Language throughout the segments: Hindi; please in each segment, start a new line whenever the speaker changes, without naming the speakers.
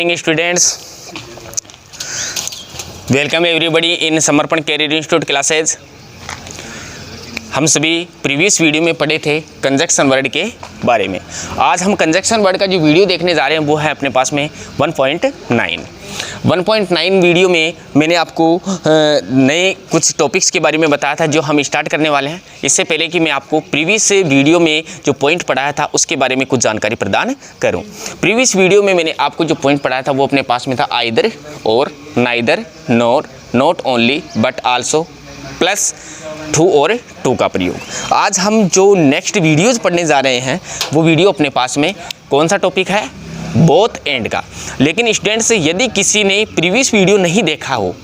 स्टूडेंट्स, वेलकम एवरीबडी इन समर्पण कैरियर इंस्टीट्यूट क्लासेज। हम सभी प्रीवियस वीडियो में पढ़े थे कंजक्शन वर्ड के बारे में। आज हम कंजक्शन वर्ड का जो वीडियो देखने जा रहे हैं वो है अपने पास में 1.9 वीडियो में मैंने आपको नए कुछ टॉपिक्स के बारे में बताया था जो हम स्टार्ट करने वाले हैं। इससे पहले कि मैं आपको प्रीवियस वीडियो में जो पॉइंट पढ़ाया था उसके बारे में कुछ जानकारी प्रदान करूं। प्रीवियस वीडियो में मैंने आपको जो पॉइंट पढ़ाया था वो अपने पास में था आइदर और, neither, nor, not only but also, plus two और टू का प्रयोग। आज हम जो नेक्स्ट वीडियोज़ पढ़ने जा रहे हैं वो वीडियो अपने पास में कौन सा टॉपिक है, बोथ एंड का। लेकिन स्टूडेंट्स, यदि किसी ने प्रीवियस वीडियो नहीं देखा हो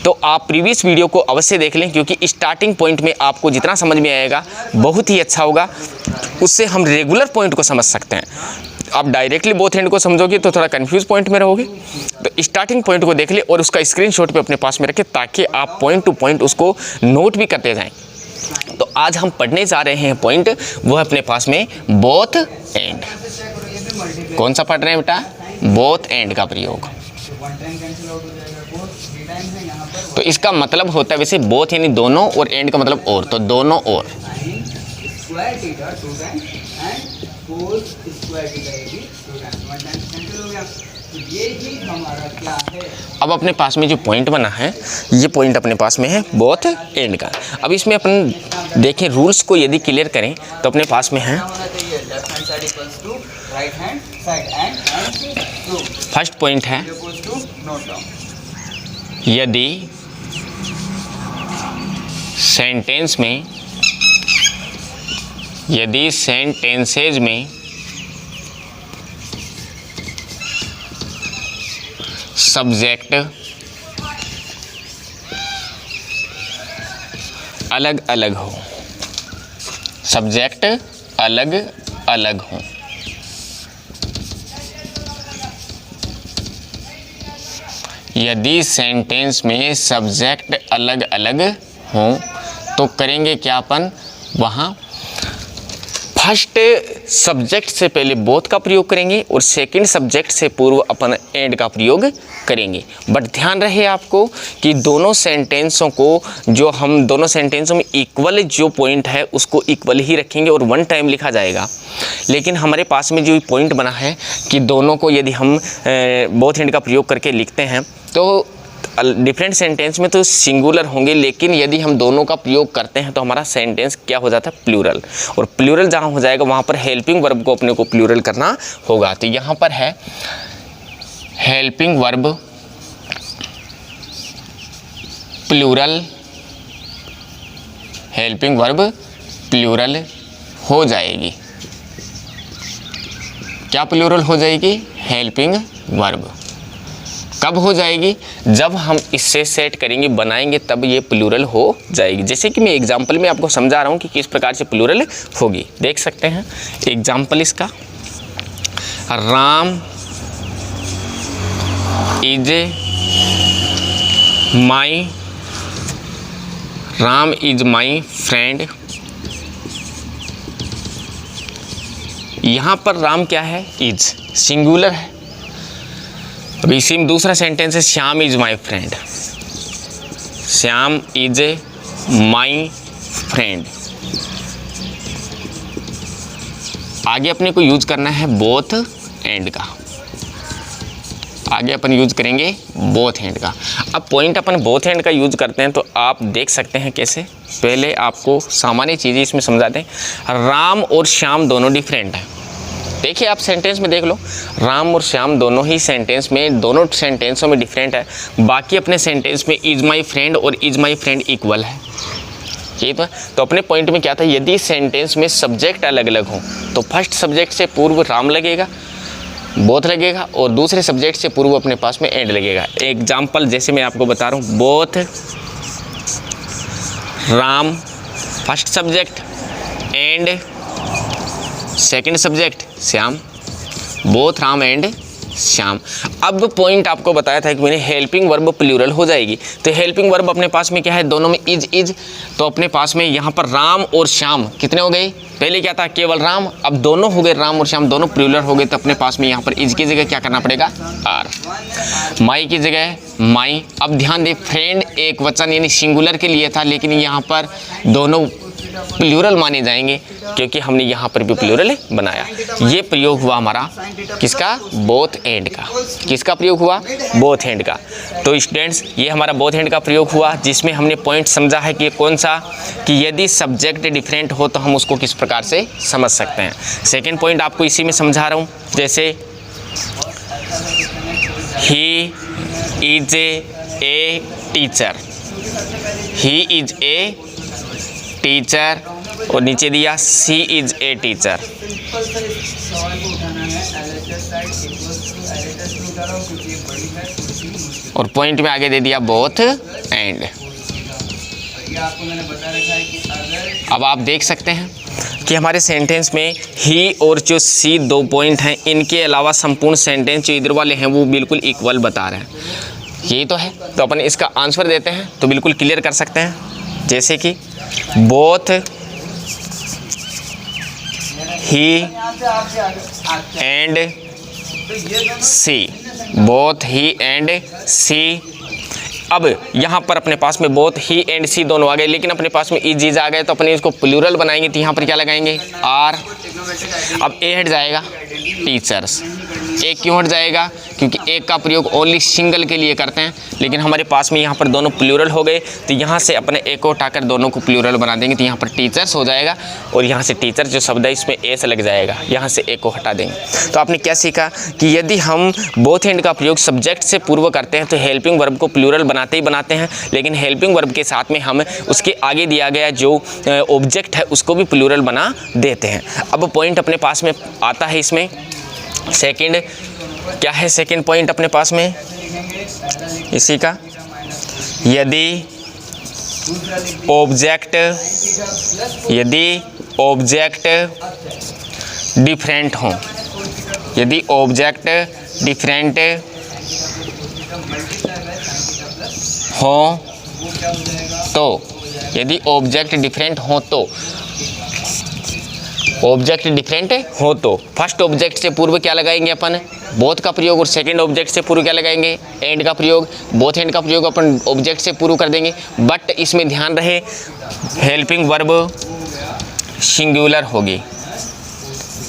तो आप प्रीवियस वीडियो को अवश्य देख लें, क्योंकि स्टार्टिंग पॉइंट में आपको जितना समझ में आएगा बहुत ही अच्छा होगा। उससे हम रेगुलर पॉइंट को समझ सकते हैं। आप डायरेक्टली बोथ एंड को समझोगे तो थोड़ा कंफ्यूज पॉइंट में रहोगे। तो स्टार्टिंग पॉइंट को देख ले और उसका स्क्रीनशॉट पे अपने पास में रखें ताकि आप पॉइंट टू पॉइंट उसको नोट भी करते जाएं। तो आज हम पढ़ने जा रहे हैं पॉइंट, वो है अपने पास में बोथ एंड। कौन सा पढ़ रहे हैं बेटा? बोथ एंड का प्रयोग। तो इसका मतलब होता है वैसे बोथ यानी दोनों, और एंड का मतलब और, तो दोनों और। अब अपने पास में जो पॉइंट बना है ये पॉइंट अपने पास में है बोथ एंड का। अब इसमें अपन देखें रूल्स को यदि क्लियर करें तो अपने पास में है फर्स्ट पॉइंट है, यदि सेंटेंसेज में सब्जेक्ट अलग अलग हो, सब्जेक्ट अलग अलग हो, यदि सेंटेंस में सब्जेक्ट अलग अलग हो तो करेंगे क्या अपन? वहाँ फर्स्ट सब्जेक्ट से पहले बोथ का प्रयोग करेंगे और सेकंड सब्जेक्ट से पूर्व अपन एंड का प्रयोग करेंगे। बट ध्यान रहे आपको कि दोनों सेंटेंसों में इक्वल जो पॉइंट है उसको इक्वल ही रखेंगे और वन टाइम लिखा जाएगा। लेकिन हमारे पास में जो पॉइंट बना है कि दोनों को यदि हम बोथ एंड का प्रयोग करके लिखते हैं तो डिफरेंट सेंटेंस में तो सिंगुलर होंगे, लेकिन यदि हम दोनों का प्रयोग करते हैं तो हमारा सेंटेंस क्या हो जाता है? प्लूरल। और प्लूरल जहाँ हो जाएगा वहाँ पर हेल्पिंग वर्ब को अपने को प्लूरल करना होगा। तो यहाँ पर है helping verb plural, helping verb plural हो जाएगी। क्या प्लूरल हो जाएगी? Helping verb. कब हो जाएगी? जब हम इससे सेट करेंगे, बनाएंगे, तब ये प्लूरल हो जाएगी। जैसे कि मैं एग्जांपल में आपको समझा रहा हूँ कि किस प्रकार से प्लूरल होगी। देख सकते हैं एग्जांपल इसका, राम इज माई फ्रेंड। यहाँ पर राम क्या है? इज, सिंगुलर है। अब इसी में दूसरा सेंटेंस है Shyam is my friend. Shyam is my friend. आगे अपने को यूज करना है बोथ एंड का। आगे अपन यूज करेंगे बोथ एंड का। अब पॉइंट अपन बोथ एंड का यूज करते हैं तो आप देख सकते हैं कैसे। पहले आपको सामान्य चीज़ें इसमें समझाते हैं। राम और श्याम दोनों डिफरेंट हैं। देखिए आप सेंटेंस में देख लो, राम और श्याम दोनों ही दोनों सेंटेंसों में डिफरेंट है। बाकी अपने सेंटेंस में इज माई फ्रेंड और इज माई फ्रेंड इक्वल है। ठीक है, तो अपने पॉइंट में क्या था? यदि सेंटेंस में सब्जेक्ट अलग अलग हो तो फर्स्ट सब्जेक्ट से पूर्व राम लगेगा, बोथ लगेगा, और दूसरे सब्जेक्ट से पूर्व अपने पास में एंड लगेगा। एग्जाम्पल जैसे मैं आपको बता रहा हूँ, both Ram first subject and second subject Shyam, both Ram and Shyam. अब पॉइंट आपको बताया था कि मैंने हेल्पिंग वर्ब प्लूरल हो जाएगी, तो हेल्पिंग वर्ब अपने पास में क्या है, दोनों में इज, तो अपने पास में यहाँ पर राम और श्याम कितने हो गए, पहले क्या था केवल राम, अब दोनों हो गए, राम और श्याम दोनों प्लूरल हो गए, तो अपने पास में यहाँ पर इज की जगह क्या करना पड़ेगा, आर। माई की जगह माई। अब ध्यान दे फ्रेंड एक वचन यानी सिंगुलर के लिए था, लेकिन यहाँ पर दोनों प्लूरल माने जाएंगे क्योंकि हमने यहाँ पर भी प्लूरल बनाया। ये प्रयोग हुआ हमारा किसका, बोथ एंड का। किसका प्रयोग हुआ, बोथ एंड का। तो स्टूडेंट्स ये हमारा बोथ एंड का प्रयोग हुआ, जिसमें हमने पॉइंट समझा है कि कौन सा, कि यदि सब्जेक्ट डिफरेंट हो तो हम उसको किस प्रकार से समझ सकते हैं। सेकेंड पॉइंट आपको इसी में समझा रहा हूँ, जैसे he is a teacher, he is a teacher, और नीचे दिया सी इज ए टीचर। और पॉइंट में आगे दे दिया बोथ एंड। अब आप देख सकते हैं कि हमारे सेंटेंस में ही और जो सी दो पॉइंट हैं, इनके अलावा संपूर्ण सेंटेंस जो इधर वाले हैं वो बिल्कुल इक्वल बता रहे हैं। यही तो है, तो अपन इसका आंसर देते हैं तो बिल्कुल क्लियर कर सकते हैं, जैसे कि बोथ ही एंड सी, बोथ ही एंड सी। अब यहाँ पर अपने पास में बोथ ही एंड सी दोनों आ गए, लेकिन अपने पास में इज आ गए, तो अपने इसको प्लूरल बनाएंगे, तो यहाँ पर क्या लगाएंगे, आर। अब ए हट जाएगा, टीचर्स। एक क्यों हट जाएगा, क्योंकि एक का प्रयोग ओनली सिंगल के लिए करते हैं, लेकिन हमारे पास में यहाँ पर दोनों प्लूरल हो गए, तो यहाँ से अपने एक को उठाकर दोनों को प्लूरल बना देंगे, तो यहाँ पर टीचर्स हो जाएगा, और यहाँ से टीचर जो शब्द है इसमें ए से लग जाएगा, यहाँ से एक को हटा देंगे। तो आपने क्या सीखा कि यदि हम बोथ एंड का प्रयोग सब्जेक्ट से पूर्व करते हैं तो हेल्पिंग वर्ब को प्लूरल बनाते ही बनाते हैं, लेकिन हेल्पिंग वर्ब के साथ में हम उसके आगे दिया गया जो ऑब्जेक्ट है उसको भी प्लूरल बना देते हैं। अब पॉइंट अपने पास में आता है इसमें सेकंड, क्या है सेकंड पॉइंट अपने पास में इसी का, यदि ऑब्जेक्ट डिफरेंट हो, यदि ऑब्जेक्ट डिफरेंट हो तो, यदि ऑब्जेक्ट डिफरेंट हो तो, ऑब्जेक्ट डिफरेंट हो तो फर्स्ट ऑब्जेक्ट से पूर्व क्या लगाएंगे अपन, बोथ का प्रयोग, और सेकंड ऑब्जेक्ट से पूर्व क्या लगाएंगे, एंड का प्रयोग। बोथ एंड का प्रयोग अपन ऑब्जेक्ट से पूर्व कर देंगे, बट इसमें ध्यान रहे हेल्पिंग वर्ब सिंगुलर होगी,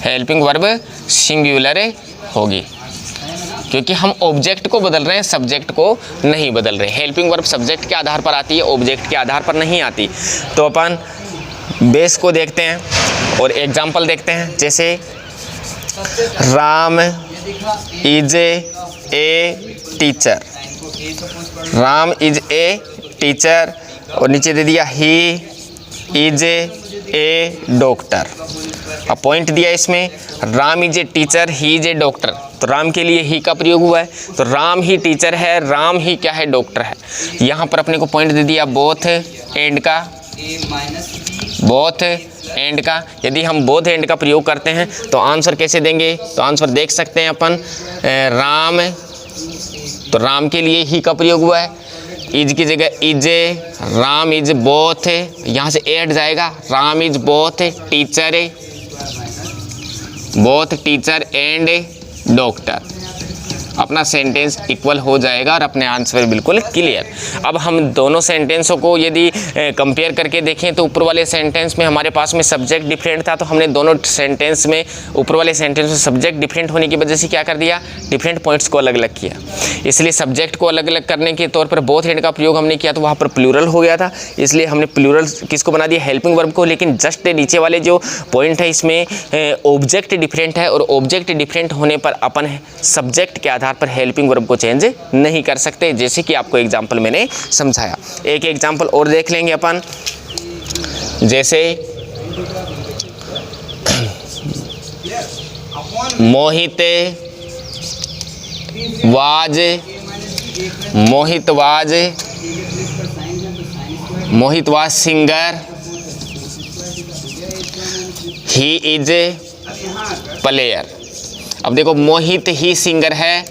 हेल्पिंग वर्ब सिंगुलर होगी, क्योंकि हम ऑब्जेक्ट को बदल रहे हैं, सब्जेक्ट को नहीं बदल रहे। हेल्पिंग वर्ब सब्जेक्ट के आधार पर आती है, ऑब्जेक्ट के आधार पर नहीं आती। तो अपन बेस को देखते हैं और एग्जाम्पल देखते हैं, जैसे Ram is a teacher, Ram is a teacher, और नीचे दे दिया ही इज ए डॉक्टर। अब पॉइंट दिया इसमें Ram is a teacher, he is a doctor, तो राम के लिए ही का प्रयोग हुआ है, तो राम ही टीचर है, राम ही क्या है, डॉक्टर है। यहाँ पर अपने को पॉइंट दे दिया बोथ एंड का, बोथ एंड का। यदि हम बोथ एंड का प्रयोग करते हैं तो आंसर कैसे देंगे, तो आंसर देख सकते हैं अपन, राम, तो राम के लिए ही का प्रयोग हुआ है, इज की जगह इज, राम इज बोथ, यहाँ से ए हट जाएगा, Ram is both teacher, both teacher and doctor. अपना सेंटेंस इक्वल हो जाएगा और अपने आंसर बिल्कुल क्लियर। अब हम दोनों सेंटेंसों को यदि कंपेयर करके देखें तो ऊपर वाले सेंटेंस में हमारे पास में सब्जेक्ट डिफरेंट था, तो हमने दोनों सेंटेंस में, ऊपर वाले सेंटेंस में सब्जेक्ट डिफरेंट होने की वजह से क्या कर दिया, डिफरेंट पॉइंट्स को अलग अलग किया। इसलिए सब्जेक्ट को अलग अलग करने के तौर पर बोथ एंड का प्रयोग हमने किया, तो वहाँ पर प्लूरल हो गया था, इसलिए हमने प्लूरल किसको बना दिया, हेल्पिंग वर्ब को। लेकिन जस्ट नीचे वाले जो पॉइंट है इसमें ऑब्जेक्ट डिफरेंट है, और ऑब्जेक्ट डिफरेंट होने पर अपन सब्जेक्ट के आधार पर हेल्पिंग वर्ब को चेंज नहीं कर सकते, जैसे कि आपको एग्जांपल मैंने समझाया। एक एग्जांपल और देख लेंगे अपन, जैसे Mohit was singer, he is player. अब देखो मोहित ही सिंगर है,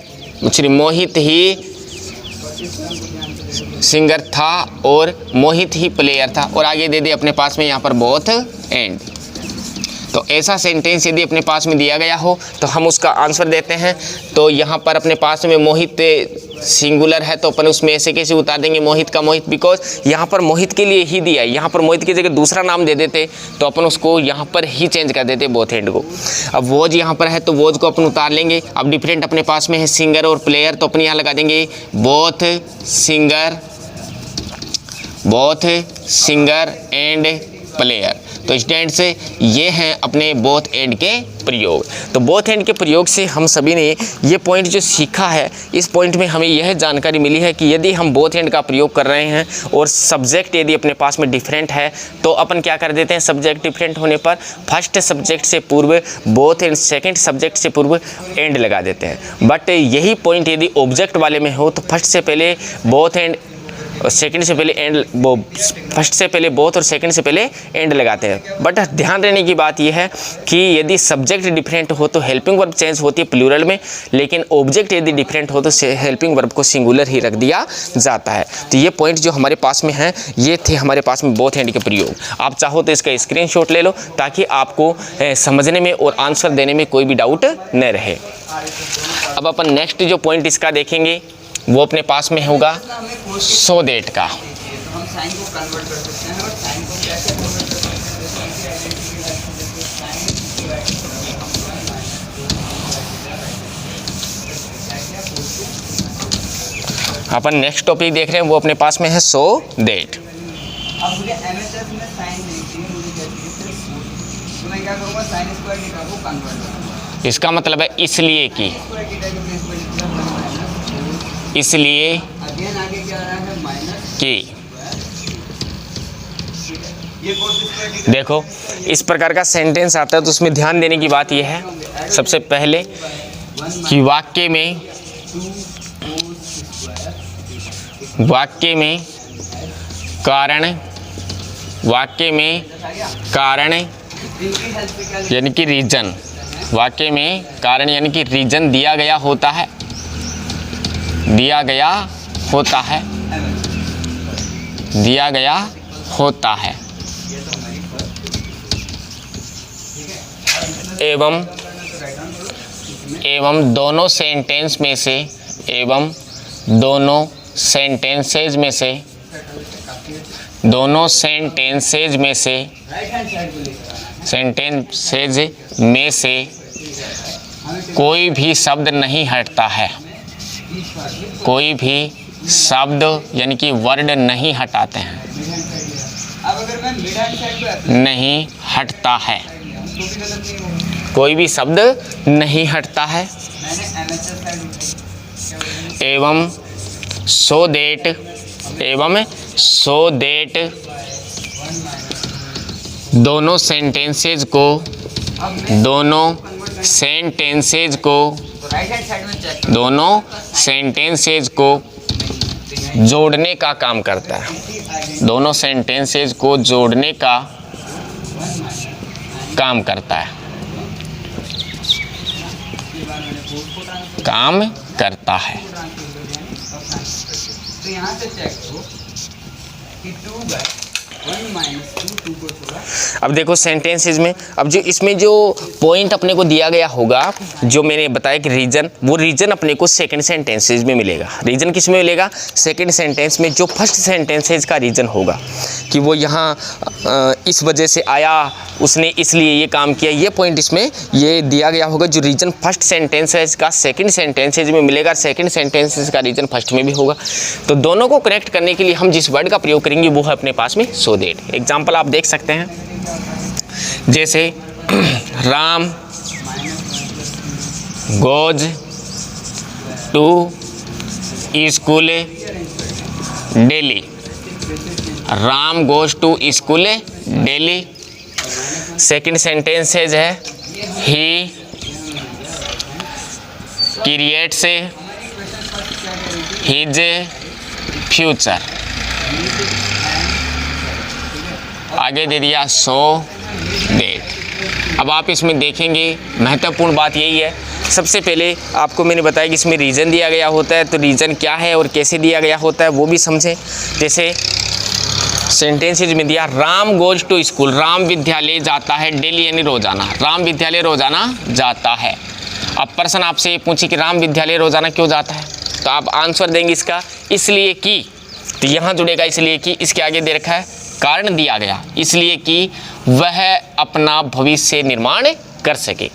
मोहित ही सिंगर था और मोहित ही प्लेयर था, और आगे दे दे अपने पास में यहाँ पर बोथ एंड। तो ऐसा सेंटेंस यदि अपने पास में दिया गया हो तो हम उसका आंसर देते हैं। तो यहाँ पर अपने पास में मोहित सिंगुलर है तो अपन उसमें ऐसे कैसे उतार देंगे मोहित का मोहित, बिकॉज यहाँ पर मोहित के लिए ही दिया है। यहाँ पर मोहित की जगह दूसरा नाम दे देते तो अपन उसको यहाँ पर ही चेंज कर देते बोथ एंड को। अब वोज यहाँ पर है तो वोज को अपन उतार लेंगे। अब डिफरेंट अपने पास में है सिंगर और प्लेयर, तो अपन यहाँ लगा देंगे बोथ सिंगर एंड प्लेयर। तो स्टूडेंट्स ये हैं अपने बोथ एंड के प्रयोग। तो बोथ एंड के प्रयोग से हम सभी ने ये पॉइंट जो सीखा है, इस पॉइंट में हमें यह जानकारी मिली है कि यदि हम बोथ एंड का प्रयोग कर रहे हैं और सब्जेक्ट यदि अपने पास में डिफरेंट है तो अपन क्या कर देते हैं, सब्जेक्ट डिफरेंट होने पर फर्स्ट सब्जेक्ट से पूर्व बोथ एंड, सेकेंड सब्जेक्ट से पूर्व एंड लगा देते हैं। बट यही पॉइंट यदि ऑब्जेक्ट वाले में हो तो फर्स्ट से पहले बोथ एंड और सेकंड से पहले एंड, फर्स्ट से पहले बोथ और सेकंड से पहले एंड लगाते हैं। बट ध्यान देने की बात यह है कि यदि सब्जेक्ट डिफरेंट हो तो हेल्पिंग वर्ब चेंज होती है प्लूरल में, लेकिन ऑब्जेक्ट यदि डिफरेंट हो तो हेल्पिंग वर्ब को सिंगुलर ही रख दिया जाता है। तो ये पॉइंट जो हमारे पास में है ये थे हमारे पास में बोथ एंड के प्रयोग। आप चाहो तो इसका स्क्रीनशॉट ले लो ताकि आपको समझने में और आंसर देने में कोई भी डाउट न रहे। अब अपन नेक्स्ट जो पॉइंट इसका देखेंगे वो अपने पास में होगा सो दैट का।
हम साइन को कन्वर्ट कर सकते हैं और साइन को कैसे कन्वर्ट कर सकते हैं।
अपन नेक्स्ट टॉपिक देख रहे हैं वो अपने पास में है सो दैट।
अब मुझे एमएचएस में साइन नहीं चाहिए, मुझे चाहिए सिर्फ, तो मैं क्या करूँगा, साइन स्क्वायर थीटा को कन्वर्ट करूँगा।
इसका मतलब है इसलिए कि, इसलिए
अगेन आगे क्या आ रहा है माइनस
कि।
ये कोस
देखो इस प्रकार का सेंटेंस आता है तो उसमें ध्यान देने की बात यह है सबसे पहले कि वाक्य में कारण यानी कि रीजन, वाक्य में कारण यानी कि रीजन दिया गया होता है, दिया गया होता है एवं दोनों सेंटेंसेज में से कोई भी शब्द नहीं हटता है, कोई भी शब्द यानी कि वर्ड नहीं हटाते हैं,
अब अगर मैं मिड हैंड साइड पे
नहीं हटता है, कोई भी शब्द नहीं हटता है।
मैंने एमएचएस साइड
एवं सो दैट दोनों सेंटेंसेज को
राइट हैंड साइड में चेक
दोनों सेंटेंसेज को जोड़ने का काम करता है, दोनों सेंटेंसेज को जोड़ने का काम करता है, काम करता है।
तो यहाँ से चेक करो कि 2/1 - 2 को छोड़ा।
अब देखो सेंटेंसेज में, अब जो इसमें जो पॉइंट अपने को दिया गया होगा, जो मैंने बताया कि रीजन, वो रीजन अपने को सेकंड सेंटेंसेज में मिलेगा। रीजन किस में मिलेगा? सेकंड सेंटेंस में। जो फर्स्ट सेंटेंसेज का रीजन होगा कि वो यहाँ इस वजह से आया, उसने इसलिए ये काम किया, ये पॉइंट इसमें ये दिया गया होगा। जो रीजन फर्स्ट सेंटेंसेज का सेकंड सेंटेंसेज में मिलेगा, सेकंड सेंटेंसेज का रीजन फर्स्ट में भी होगा। तो दोनों को कनेक्ट करने के लिए हम जिस वर्ड का प्रयोग करेंगे वो है अपने पास में सो दैट। एग्जाम्पल आप देख सकते हैं, जैसे Ram goes to school daily, Ram goes to school daily. Second sentences है ही क्रिएट्स हिज फ्यूचर। आगे दे दिया सो दैट। अब आप इसमें देखेंगे महत्वपूर्ण बात यही है, सबसे पहले आपको मैंने बताया कि इसमें रीज़न दिया गया होता है, तो रीज़न क्या है और कैसे दिया गया होता है वो भी समझें। जैसे सेंटेंसेज में दिया Ram goes to school, Ram विद्यालय जाता है डेली यानी रोज़ाना, राम विद्यालय रोज़ाना जाता है। अब प्रश्न आपसे पूछे कि राम विद्यालय रोज़ाना क्यों जाता है, तो आप आंसर देंगे इसका इसलिए कि, तो यहाँ जुड़ेगा इसलिए कि, इसके आगे दे रखा है कारण दिया गया, इसलिए कि वह अपना भविष्य निर्माण कर सके।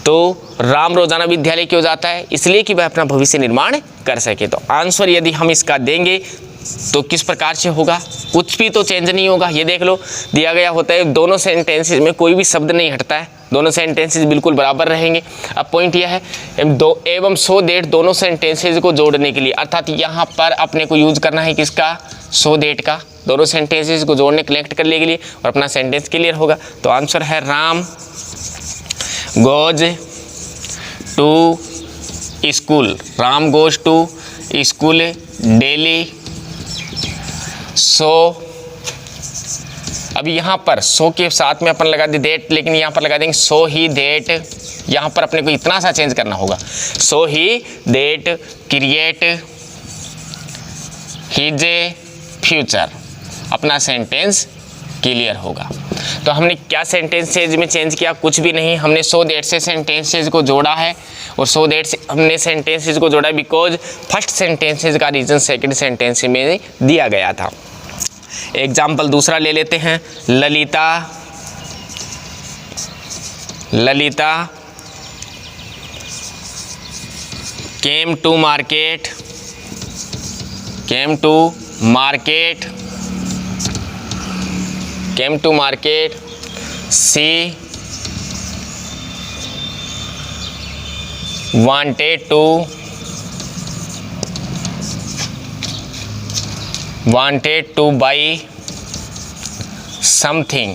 तो राम रोज़ाना विद्यालय क्यों जाता है, इसलिए कि वह अपना भविष्य निर्माण कर सके। तो आंसर यदि हम इसका देंगे तो किस प्रकार से होगा, कुछ भी तो चेंज नहीं होगा। ये देख लो दिया गया होता है दोनों सेंटेंसेस में कोई भी शब्द नहीं हटता है, दोनों सेंटेंसेस बिल्कुल बराबर रहेंगे। अब पॉइंट यह है एवं सो दैट दोनों सेंटेंसेस को जोड़ने के लिए, अर्थात यहाँ पर अपने को यूज करना है किसका, सो दैट का, दोनों सेंटेंसेस को जोड़ने कनेक्ट करने के लिए, और अपना सेंटेंस क्लियर होगा। तो आंसर है Ram goes to school, Ram goes to school daily. So अभी यहाँ पर सो के साथ में अपन लगा दे डेट, लेकिन यहाँ पर लगा देंगे सो ही डेट, यहाँ पर अपने को इतना सा चेंज करना होगा, सो ही डेट क्रिएट हिज फ्यूचर, अपना सेंटेंस क्लियर होगा। तो हमने क्या सेंटेंसेज में चेंज किया, कुछ भी नहीं, हमने सो दैट से सेंटेंसेज को जोड़ा है, और सो दैट से हमने सेंटेंसेज को जोड़ा बिकॉज फर्स्ट सेंटेंसेज का रीजन सेकंड सेंटेंस में दिया गया था। एग्जाम्पल दूसरा ले लेते हैं, Lalita came to market she wanted to buy something।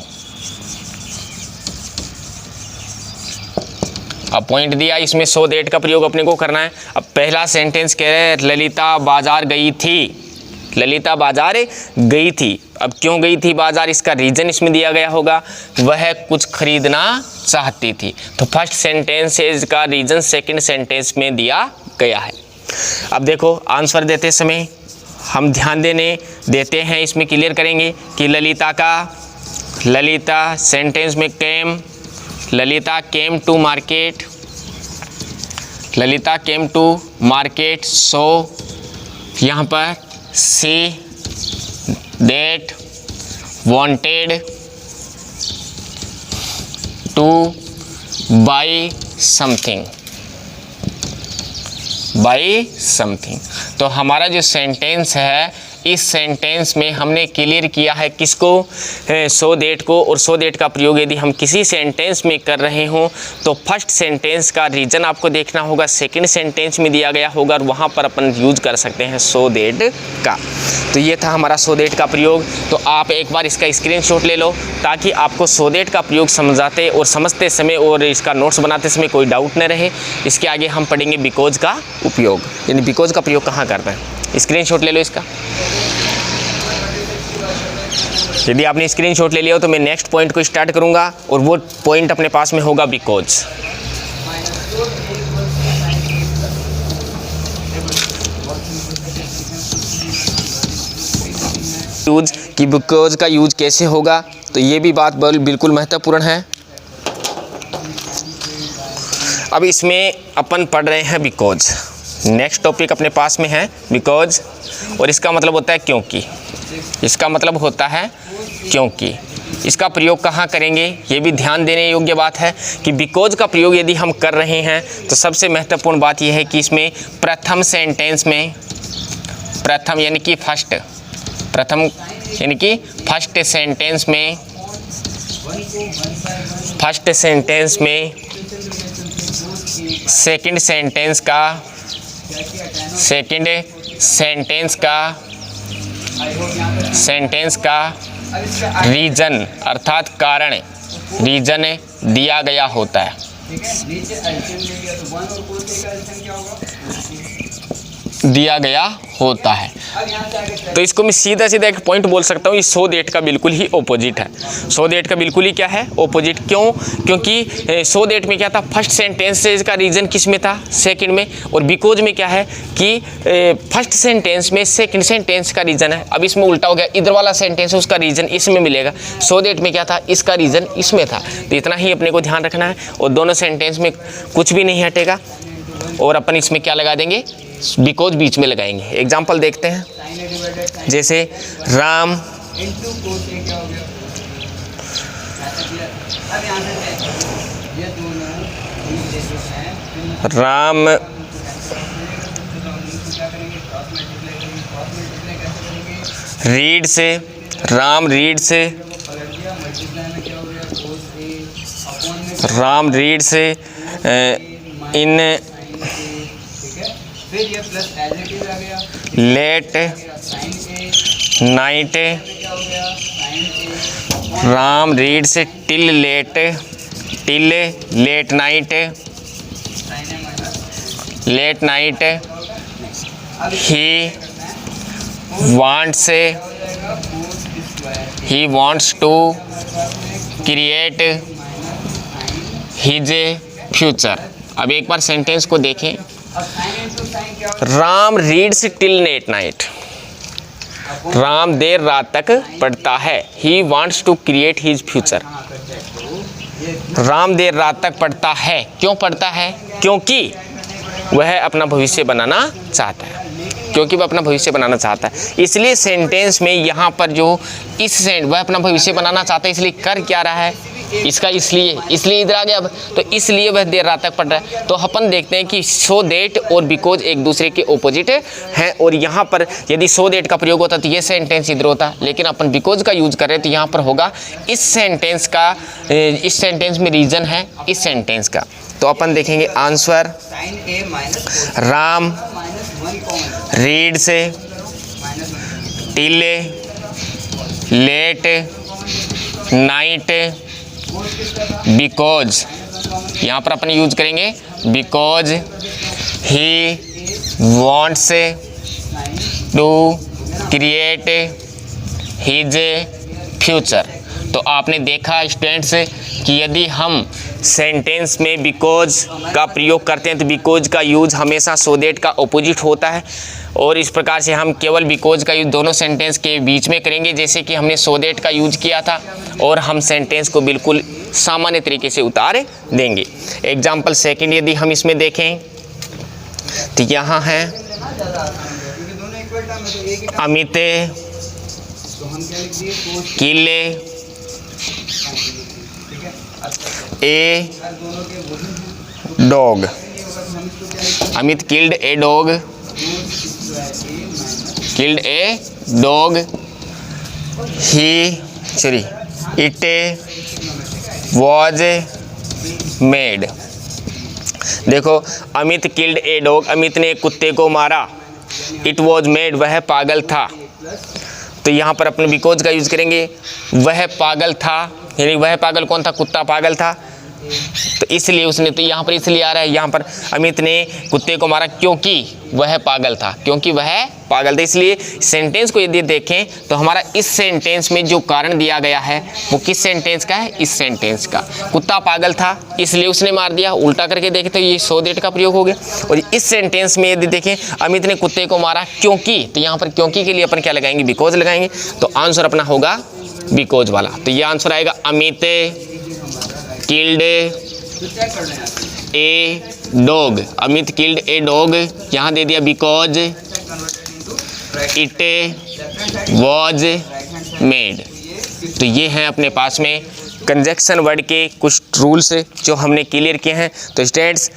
अब पॉइंट दिया, इसमें सो दैट का प्रयोग अपने को करना है। अब पहला सेंटेंस कह रहे हैं ललिता बाजार गई थी। अब क्यों गई थी बाजार, इसका रीजन इसमें दिया गया होगा, वह कुछ खरीदना चाहती थी। तो फर्स्ट सेंटेंसेज का रीजन सेकंड सेंटेंस में दिया गया है। अब देखो आंसर देते समय हम ध्यान देते हैं, इसमें क्लियर करेंगे कि ललिता सेंटेंस में ललिता केम टू मार्केट, सो यहाँ पर see that wanted two by something. तो हमारा जो सेंटेंस है, इस सेंटेंस में हमने क्लियर किया है किसको, सो दैट को, और सो दैट का प्रयोग यदि हम किसी सेंटेंस में कर रहे हों तो फर्स्ट सेंटेंस का रीजन आपको देखना होगा, सेकंड सेंटेंस में दिया गया होगा, और वहाँ पर अपन यूज कर सकते हैं सो दैट का। तो ये था हमारा सो दैट का प्रयोग। तो आप एक बार इसका स्क्रीनशॉट ले लो ताकि आपको सो दैट का प्रयोग समझाते और समझते समय और इसका नोट्स बनाते समय कोई डाउट न रहे। इसके आगे हम पढ़ेंगे बिकॉज का उपयोग, यानी बिकॉज का प्रयोग कहाँ करते हैं। स्क्रीनशॉट ले लो इसका। यदि आपने स्क्रीनशॉट ले लिया हो तो मैं नेक्स्ट पॉइंट को स्टार्ट करूंगा, और वो पॉइंट अपने पास में होगा बिकॉज। यूज कि बिकॉज का यूज कैसे होगा, तो ये भी बात बिल्कुल महत्वपूर्ण है। अब इसमें अपन पढ़ रहे हैं बिकॉज, नेक्स्ट टॉपिक अपने पास में है बिकॉज, और इसका मतलब होता है क्योंकि। इसका मतलब होता है क्योंकि। इसका प्रयोग कहाँ करेंगे, ये भी ध्यान देने योग्य बात है कि बिकॉज का प्रयोग यदि हम कर रहे हैं तो सबसे महत्वपूर्ण बात यह है कि इसमें प्रथम सेंटेंस में, प्रथम यानी कि फर्स्ट सेंटेंस में सेकंड सेंटेंस का रीजन अर्थात कारण, रीजन दिया गया होता है। दिया गया होता है।
अब यहाँ से आगे
तो इसको मैं सीधा सीधा एक पॉइंट बोल सकता हूँ, सो दैट का बिल्कुल ही ऑपोजिट है। सो दैट का बिल्कुल ही क्या है, ऑपोजिट। क्यों? क्योंकि सो दैट में क्या था, फर्स्ट सेंटेंस का रीजन किस में था, सेकंड में, और बिकॉज में क्या है कि फर्स्ट सेंटेंस में सेकंड सेंटेंस का रीजन है। अब इसमें उल्टा हो गया, इधर वाला सेंटेंस है उसका रीजन इसमें मिलेगा। सो दैट में क्या था, इसका रीजन इसमें था। तो इतना ही अपने को ध्यान रखना है, और दोनों सेंटेंस में कुछ भी नहीं हटेगा, और अपन इसमें क्या लगा देंगे, बिकॉज बीच में लगाएंगे। एग्जाम्पल देखते हैं,
साइन ए डिवाइडेड साइन
जैसे राम
इनटू कोस ए क्या हो गया, ऐसा किया। अब यहाँ से चेक करो, ये दोनों एक जैसे हैं,
राम
क्या करेंगे, क्रॉस मल्टीप्लाई करेंगे। क्रॉस मल्टीप्लाई कैसे करेंगे,
रीड से, राम रीड से,
पलट दिया, मल्टीप्लाई में क्या हो गया, कोस ए अपॉन में
राम रीड से इन
ठीक है। फिर ये प्लस एडजेक्टिव आ गया,
लेट
साइन ए
नाइट,
क्या हो गया, साइन ए
राम रीड से till late night,
sine A minus.
Late night,
अब
he wants
cos square
he wants to create his future. अब एक बार सेंटेंस को देखें,
अब साइन इनटू साइन क्या हो
Ram reads till late night, Ram देर रात तक पढ़ता है। He wants to create his future,
हाँ कर चेक करो, ये
राम देर रात तक पढ़ता है। क्यों पढ़ता है? क्योंकि वह अपना भविष्य बनाना चाहता है, क्योंकि वह अपना भविष्य बनाना चाहता है। इसलिए सेंटेंस में यहाँ पर जो वह अपना भविष्य बनाना चाहता है, इसलिए कर क्या रहा है, इसका इसलिए इधर आ गया। अब तो इसलिए वह देर रात तक पढ़ रहा है। तो अपन देखते हैं कि सो दैट और बिकॉज एक दूसरे के ऑपोजिट हैं, और यहाँ पर यदि सो दैट का प्रयोग होता तो ये सेंटेंस इधर होता, लेकिन अपन बिकॉज का यूज कर रहे हैं तो यहाँ पर होगा इस सेंटेंस में रीजन है इस सेंटेंस का। तो अपन देखेंगे answer,
sign A minus
Ram
minus one common
read से
minus one
till late night
cos किसका था,
बिकॉज, यहाँ पर अपन यूज करेंगे because he wants to create his future. तो आपने देखा स्टूडेंट्स कि यदि हम सेंटेंस में बिकॉज का प्रयोग करते हैं तो बिकॉज का यूज हमेशा सो दैट का ऑपोजिट होता है, और इस प्रकार से हम केवल बिकॉज का यूज दोनों सेंटेंस के बीच में करेंगे, जैसे कि हमने सो दैट का यूज किया था, और हम सेंटेंस को बिल्कुल सामान्य तरीके से उतार देंगे। एग्जाम्पल सेकंड यदि हम इसमें देखें तो यहाँ है
क्योंकि दोनों इक्वल टर्म है तो एक ही टर्म,
अमित
तो हम क्या लिख दिए, कोस
किले
ठीक है।
ए
अब दोनों के वही
डॉग,
नहीं होगा तो हम इसको क्या लिखेंगे,
Amit killed a dog,
cos square a minus
killed a dog, he sorry it was made. देखो, Amit killed a dog, Amit ने एक कुत्ते को मारा। इट वॉज मेड, वह पागल था। तो यहाँ पर अपने बिकॉज का यूज करेंगे, वह पागल था, यानी वह पागल कौन था, कुत्ता पागल था, तो इसलिए उसने, तो यहाँ पर इसलिए आ रहा है, यहाँ पर अमित ने कुत्ते को मारा क्योंकि वह पागल था, क्योंकि वह पागल था। इसलिए सेंटेंस को यदि देखें तो हमारा इस सेंटेंस में जो कारण दिया गया है वो किस सेंटेंस का है, इस सेंटेंस का। कुत्ता पागल था इसलिए उसने मार दिया, उल्टा करके देखें तो ये सो दैट का प्रयोग हो गया। और इस सेंटेंस में यदि देखें अमित ने कुत्ते को मारा क्योंकि, तो यहाँ पर क्योंकि के लिए अपन क्या लगाएंगे, बिकॉज लगाएंगे। तो आंसर अपना होगा बिकॉज वाला। तो ये आंसर आएगा अमित किल्ड
तो चेक कर लें आप,
ए dog, Amit killed a dog, यहाँ दे दिया बिकॉज इट वॉज मेड। तो ये हैं अपने पास में कंजक्शन वर्ड के कुछ रूल्स जो हमने क्लियर किए हैं। तो स्टूडेंट्स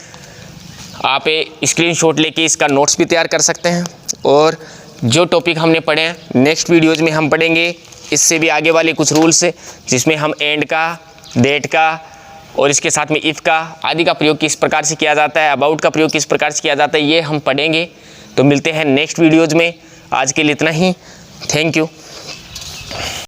आप स्क्रीनशॉट लेके इसका नोट्स भी तैयार कर सकते हैं, और जो टॉपिक हमने पढ़े हैं नेक्स्ट वीडियोज़ में हम पढ़ेंगे इससे भी आगे वाले कुछ रूल्स जिसमें हम एंड का, डेट का और इसके साथ में इफ़ का आदि का प्रयोग किस प्रकार से किया जाता है, अबाउट का प्रयोग किस प्रकार से किया जाता है, ये हम पढ़ेंगे। तो मिलते हैं नेक्स्ट वीडियोज़ में। आज के लिए इतना ही। Thank you.